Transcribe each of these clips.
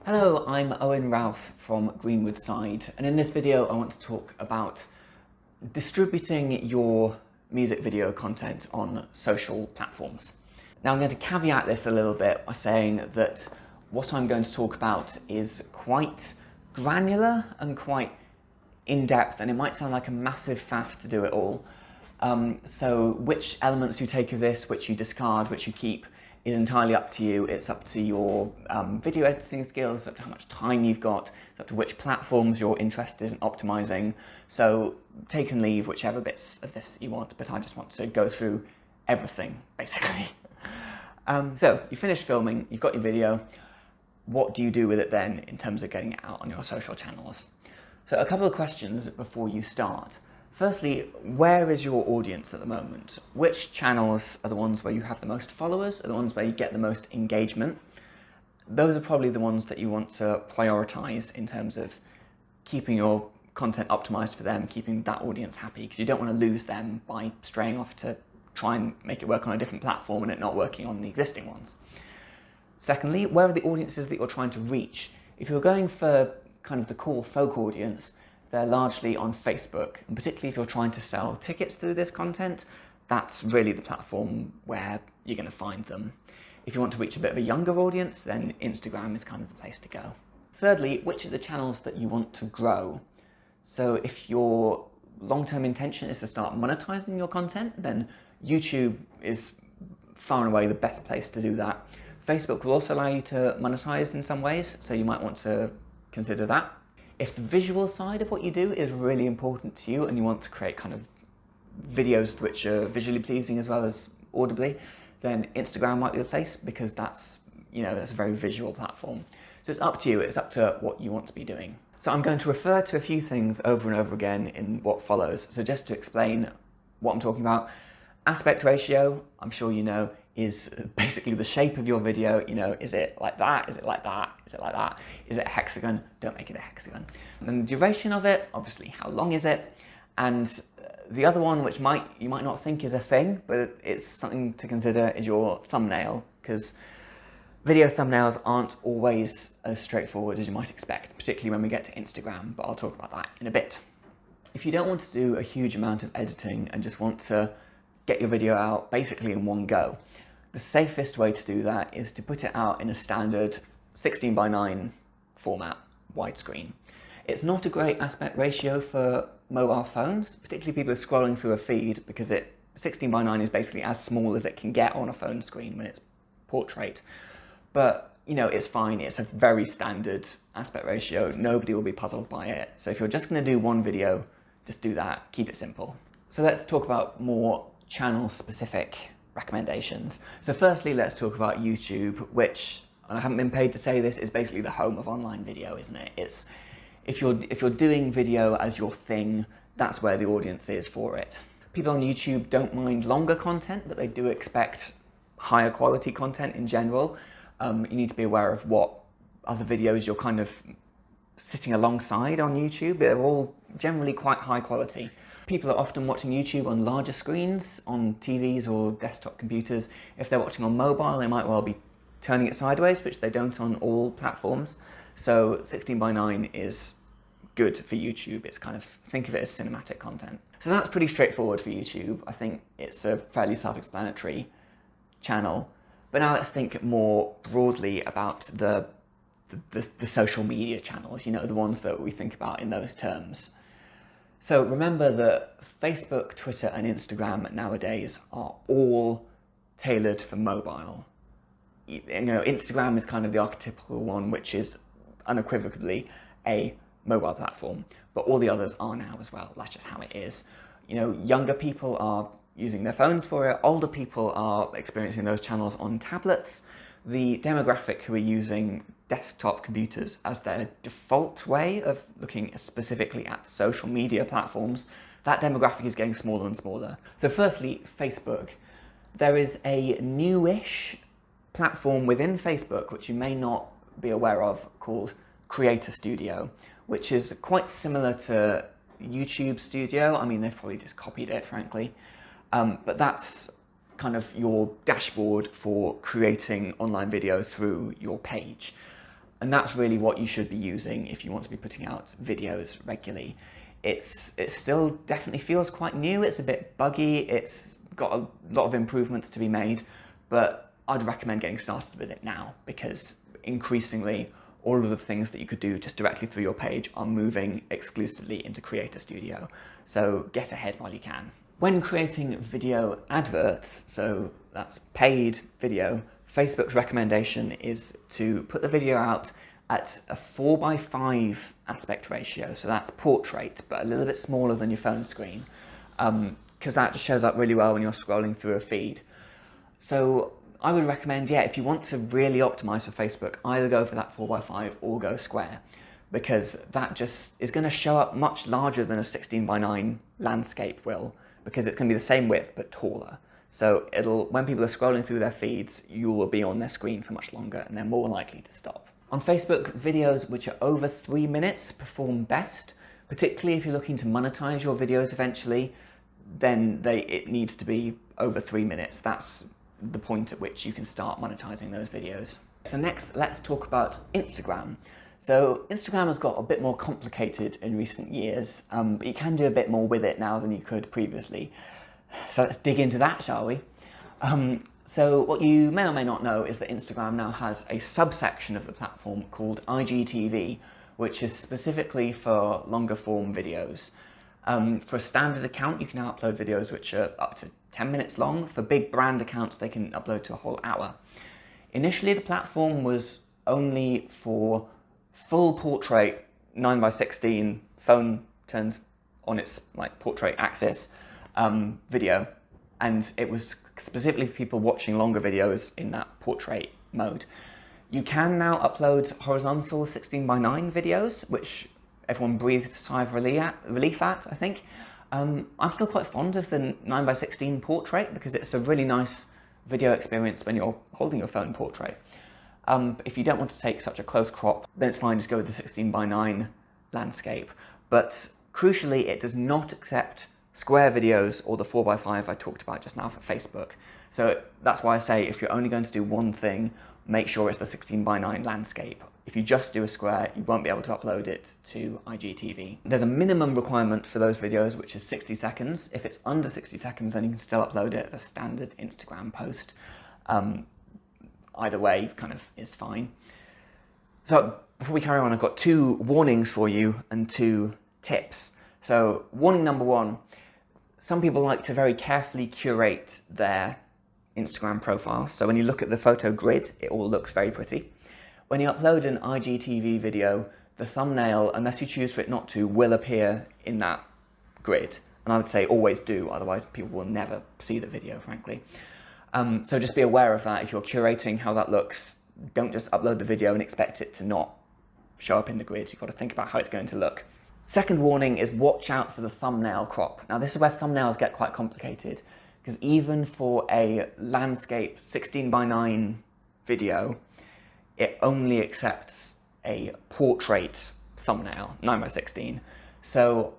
Hello, I'm Owen Ralph from Greenwood Side, and in this video I want to talk about distributing your music video content on social platforms. Now I'm going to caveat this a little bit by saying that what I'm going to talk about is quite granular and quite in-depth, and it might sound like a massive faff to do it all. So which elements you take of this, which you discard, which you keep, is entirely up to you. It's up to your video editing skills, it's up to how much time you've got, it's up to which platforms you're interested in optimizing. So take and leave whichever bits of this that you want, but I just want to go through everything, basically. So you finished filming, you've got your video. What do you do with it then in terms of getting it out on your social channels? So a couple of questions before you start. Firstly, where is your audience at the moment? Which channels are the ones where you have the most followers, are the ones where you get the most engagement? Those are probably the ones that you want to prioritize in terms of keeping your content optimized for them, keeping that audience happy, because you don't want to lose them by straying off to try and make it work on a different platform and it not working on the existing ones. Secondly, where are the audiences that you're trying to reach? If you're going for kind of the core folk audience, they're largely on Facebook, and particularly if you're trying to sell tickets through this content, that's really the platform where you're going to find them. If you want to reach a bit of a younger audience, then Instagram is kind of the place to go. Thirdly, which are the channels that you want to grow? So if your long-term intention is to start monetizing your content, then YouTube is far and away the best place to do that. Facebook will also allow you to monetize in some ways, so you might want to consider that. If the visual side of what you do is really important to you and you want to create kind of videos which are visually pleasing as well as audibly, then Instagram might be the place, because that's a very visual platform. So it's up to you, it's up to what you want to be doing. So I'm going to refer to a few things over and over again in what follows. So just to explain what I'm talking about, aspect ratio, I'm sure you know, is basically the shape of your video. Is it like that? Is it like that? Is it like that? Is it a hexagon? Don't make it a hexagon. And then the duration of it, obviously, how long is it? And the other one, which you might not think is a thing, but it's something to consider, is your thumbnail, because video thumbnails aren't always as straightforward as you might expect, particularly when we get to Instagram, but I'll talk about that in a bit. If you don't want to do a huge amount of editing and just want to get your video out basically in one go, the safest way to do that is to put it out in a standard 16:9 format, widescreen. It's not a great aspect ratio for mobile phones, particularly people are scrolling through a feed, because 16:9 is basically as small as it can get on a phone screen when it's portrait. But it's fine, it's a very standard aspect ratio, nobody will be puzzled by it. So if you're just going to do one video, just do that, keep it simple. So let's talk about more channel specific recommendations. So firstly, let's talk about YouTube, which, and I haven't been paid to say this, is basically the home of online video, isn't it? It's if you're doing video as your thing, that's where the audience is for it. People on YouTube don't mind longer content, but they do expect higher quality content in general. You need to be aware of what other videos you're kind of sitting alongside on YouTube. They're all generally quite high quality. People are often watching YouTube on larger screens, on TVs or desktop computers. If they're watching on mobile, they might well be turning it sideways, which they don't on all platforms. So 16:9 is good for YouTube. It's kind of, think of it as cinematic content. So that's pretty straightforward for YouTube. I think it's a fairly self-explanatory channel. But now let's think more broadly about the social media channels, the ones that we think about in those terms. So remember that Facebook, Twitter and Instagram nowadays are all tailored for mobile. Instagram is kind of the archetypical one, which is unequivocally a mobile platform, but all the others are now as well. That's just how it is. Younger people are using their phones for it, older people are experiencing those channels on tablets. The demographic who are using desktop computers as their default way of looking specifically at social media platforms, that demographic is getting smaller and smaller. So firstly, Facebook. There is a newish platform within Facebook, which you may not be aware of, called Creator Studio, which is quite similar to YouTube Studio. I mean, they've probably just copied it, frankly. But that's kind of your dashboard for creating online video through your page. And that's really what you should be using if you want to be putting out videos regularly. It still definitely feels quite new. It's a bit buggy. It's got a lot of improvements to be made, but I'd recommend getting started with it now, because increasingly all of the things that you could do just directly through your page are moving exclusively into Creator Studio. So get ahead while you can. When creating video adverts, so that's paid video, Facebook's recommendation is to put the video out at a 4:5 aspect ratio. So that's portrait, but a little bit smaller than your phone screen, because that just shows up really well when you're scrolling through a feed. So I would recommend, if you want to really optimize for Facebook, either go for that 4:5 or go square, because that just is going to show up much larger than a 16:9 landscape will, because it's going to be the same width but taller. So when people are scrolling through their feeds, you will be on their screen for much longer and they're more likely to stop. On Facebook, videos which are over 3 minutes perform best, particularly if you're looking to monetize your videos eventually. Then it needs to be over 3 minutes. That's the point at which you can start monetizing those videos. So next, let's talk about Instagram. So Instagram has got a bit more complicated in recent years, but you can do a bit more with it now than you could previously. So let's dig into that, shall we? So what you may or may not know is that Instagram now has a subsection of the platform called IGTV, which is specifically for longer form videos. For a standard account, you can now upload videos which are up to 10 minutes long. For big brand accounts, they can upload to a whole hour. Initially, the platform was only for full portrait 9:16, phone turned on its portrait axis video, and it was specifically for people watching longer videos in that portrait mode. You can now upload horizontal 16:9 videos, which everyone breathed a sigh of relief at, I think. I'm still quite fond of the 9:16 portrait because it's a really nice video experience when you're holding your phone portrait. If you don't want to take such a close crop, then it's fine, just go with the 16:9 landscape. But crucially, it does not accept square videos or the 4:5 I talked about just now for Facebook. So that's why I say if you're only going to do one thing, make sure it's the 16:9 landscape. If you just do a square, you won't be able to upload it to IGTV. There's a minimum requirement for those videos, which is 60 seconds. If it's under 60 seconds, then you can still upload it as a standard Instagram post. Either way kind of is fine. So before we carry on, I've got 2 warnings for you and 2 tips. So warning number 1, some people like to very carefully curate their Instagram profile. So when you look at the photo grid, it all looks very pretty. When you upload an IGTV video, the thumbnail, unless you choose for it not to, will appear in that grid. And I would say always do, otherwise people will never see the video, frankly. So just be aware of that. If you're curating how that looks, don't just upload the video and expect it to not show up in the grid. You've got to think about how it's going to look. Second warning is watch out for the thumbnail crop. Now this is where thumbnails get quite complicated, because even for a landscape 16:9 video, it only accepts a portrait thumbnail, 9:16. So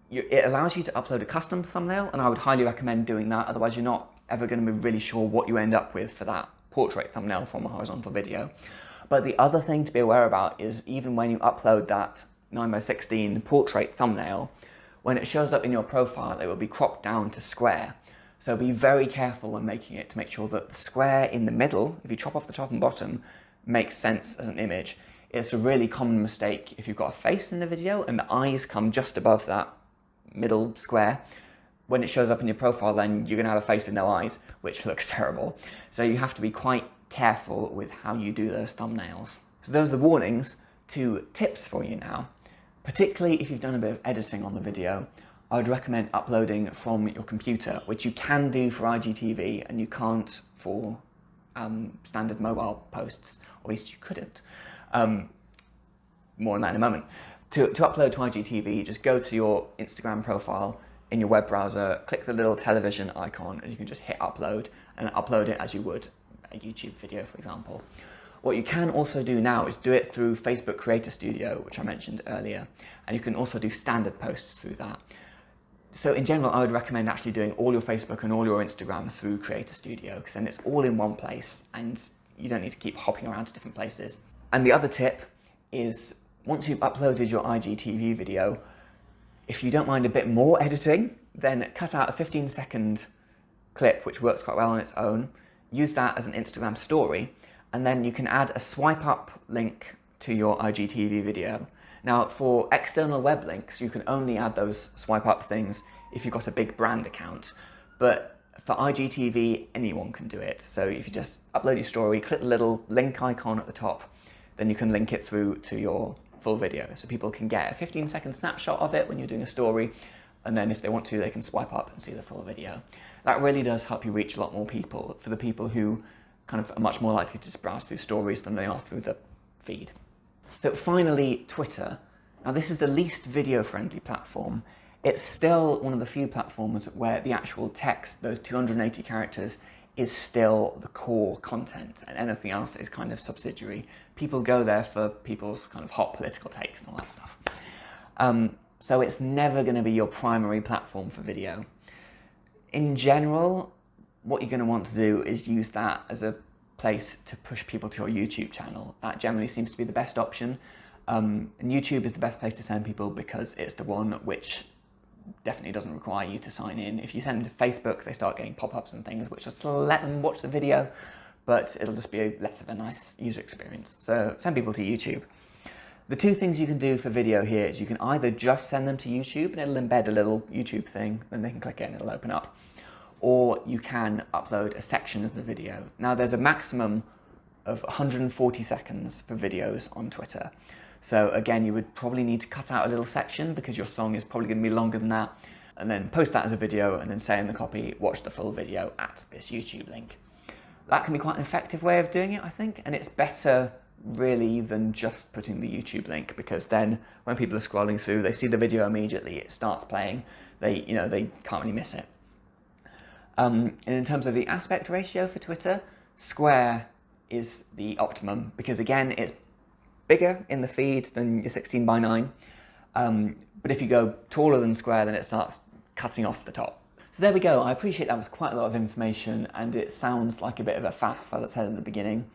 it allows you to upload a custom thumbnail, and I would highly recommend doing that. Otherwise, you're not ever going to be really sure what you end up with for that portrait thumbnail from a horizontal video. But the other thing to be aware about is even when you upload that 9:16 portrait thumbnail, when it shows up in your profile, it will be cropped down to square. So be very careful when making it to make sure that the square in the middle, if you chop off the top and bottom, makes sense as an image. It's a really common mistake if you've got a face in the video and the eyes come just above that middle square. When it shows up in your profile, then you're going to have a face with no eyes, which looks terrible. So you have to be quite careful with how you do those thumbnails. So those are the warnings. 2 tips for you now. Particularly if you've done a bit of editing on the video, I would recommend uploading from your computer, which you can do for IGTV and you can't for standard mobile posts, or at least you couldn't. More on that in a moment. To upload to IGTV, just go to your Instagram profile in your web browser, click the little television icon, and you can just hit upload and upload it as you would a YouTube video, for example. What you can also do now is do it through Facebook Creator Studio, which I mentioned earlier, and you can also do standard posts through that. So in general, I would recommend actually doing all your Facebook and all your Instagram through Creator Studio, because then it's all in one place and you don't need to keep hopping around to different places. And the other tip is once you've uploaded your IGTV video, if you don't mind a bit more editing, then cut out a 15-second clip which works quite well on its own, use that as an Instagram story, and then you can add a swipe up link to your IGTV video. Now, for external web links, you can only add those swipe up things if you've got a big brand account, but for IGTV, anyone can do it. So if you just upload your story, click the little link icon at the top, then you can link it through to your full video. So people can get a 15-second snapshot of it when you're doing a story, and then if they want to, they can swipe up and see the full video. That really does help you reach a lot more people, for the people who kind of are much more likely to just browse through stories than they are through the feed. So finally, Twitter. Now this is the least video-friendly platform. It's still one of the few platforms where the actual text, those 280 characters, is still the core content, and anything else is kind of subsidiary. People go there for people's kind of hot political takes and all that stuff. So it's never going to be your primary platform for video. In general, what you're going to want to do is use that as a place to push people to your YouTube channel. That generally seems to be the best option. And YouTube is the best place to send people because it's the one which definitely doesn't require you to sign in. If you send them to Facebook, they start getting pop-ups and things which just let them watch the video, but it'll just be less of a nice user experience. So send people to YouTube. The two things you can do for video here is you can either just send them to YouTube and it'll embed a little YouTube thing, then they can click it and it'll open up. Or you can upload a section of the video. Now there's a maximum of 140 seconds for videos on Twitter. So again, you would probably need to cut out a little section because your song is probably going to be longer than that, and then post that as a video and then say in the copy, watch the full video at this YouTube link. That can be quite an effective way of doing it, I think, and it's better really than just putting the YouTube link, because then when people are scrolling through, they see the video immediately, it starts playing, they can't really miss it. And in terms of the aspect ratio for Twitter, square is the optimum because again, it's bigger in the feed than your 16:9. But if you go taller than square, then it starts cutting off the top. So there we go. I appreciate that was quite a lot of information and it sounds like a bit of a faff, as I said at the beginning.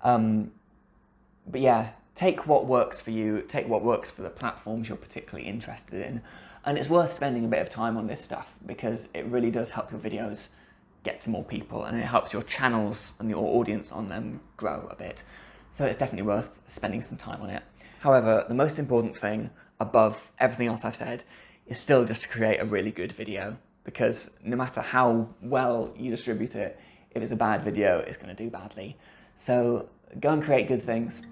But yeah, take what works for you, take what works for the platforms you're particularly interested in. And it's worth spending a bit of time on this stuff because it really does help your videos get to more people and it helps your channels and your audience on them grow a bit. So it's definitely worth spending some time on it. However, the most important thing above everything else I've said is still just to create a really good video, because no matter how well you distribute it, if it's a bad video, it's going to do badly. So go and create good things.